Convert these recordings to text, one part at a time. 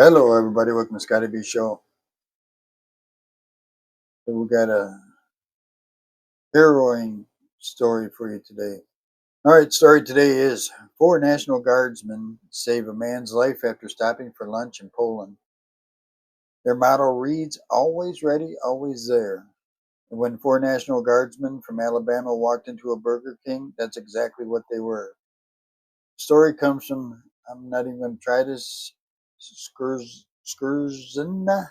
Hello, everybody. Welcome to Scotty B Show. So we got a harrowing story for you today. All right, story today is four National Guardsmen save a man's life after stopping for lunch in Poland. Their motto reads, "Always ready, always there." And when four National Guardsmen from Alabama walked into a Burger King, that's exactly what they were. The story comes from, I'm not even going to try this, Skurzina, Skwierzyna,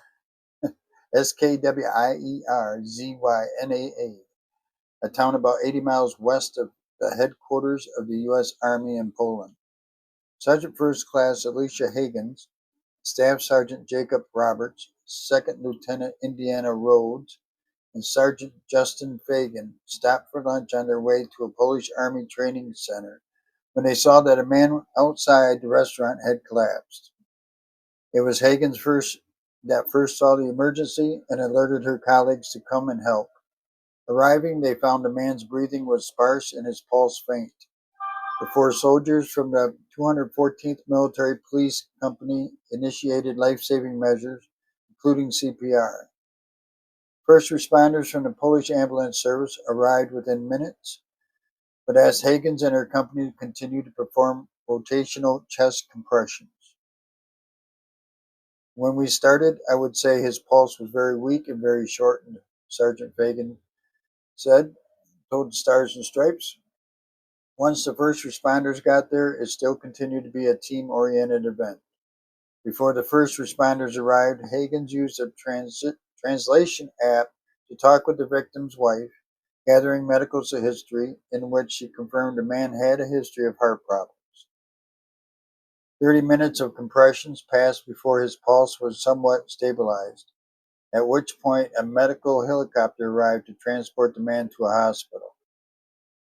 a town about 80 miles west of the headquarters of the U.S. Army in Poland. Sergeant First Class Alicia Higgins, Staff Sergeant Jacob Roberts, Second Lieutenant Indiana Rhodes, and Sergeant Justin Fagan stopped for lunch on their way to a Polish Army training center when they saw that a man outside the restaurant had collapsed. It was Higgins that first saw the emergency and alerted her colleagues to come and help. Arriving, they found the man's breathing was sparse and his pulse faint. The four soldiers from the 214th Military Police Company initiated life-saving measures, including CPR. First responders from the Polish ambulance service arrived within minutes, but as Higgins and her company continued to perform rotational chest compressions. When we started, I would say his pulse was very weak and very shortened, Sergeant Fagan said, told Stars and Stripes. Once the first responders got there, it still continued to be a team-oriented event. Before the first responders arrived, Higgins used a translation app to talk with the victim's wife, gathering medical history in which she confirmed the man had a history of heart problems. 30 minutes of compressions passed before his pulse was somewhat stabilized, at which point a medical helicopter arrived to transport the man to a hospital.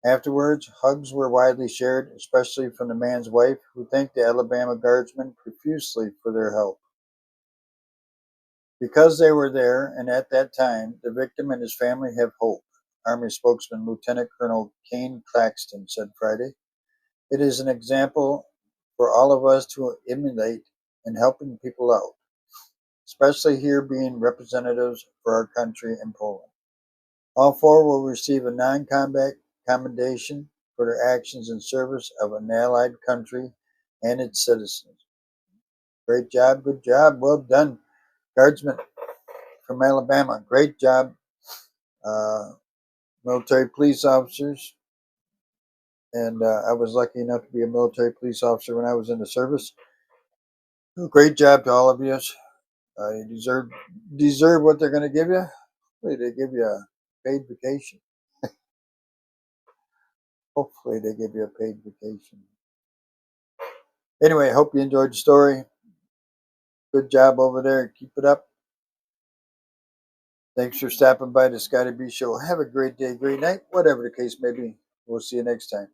Afterwards, hugs were widely shared, especially from the man's wife, who thanked the Alabama Guardsmen profusely for their help. Because they were there and at that time, the victim and his family have hope, Army spokesman Lieutenant Colonel Kane Claxton said Friday. It is an example for all of us to emulate in helping people out, especially here being representatives for our country in Poland. All four will receive a non-combat commendation for their actions in service of an allied country and its citizens. Great job, good job, well done, Guardsmen from Alabama. Great job, uh, military police officers. And I was lucky enough to be a military police officer when I was in the service. Great job to all of you. You deserve what they're going to give you. Hopefully, they give you a paid vacation. Hopefully, they give you a paid vacation. Anyway, I hope you enjoyed the story. Good job over there. Keep it up. Thanks for stopping by the Scotty B Show. Have a great day, great night, whatever the case may be. We'll see you next time.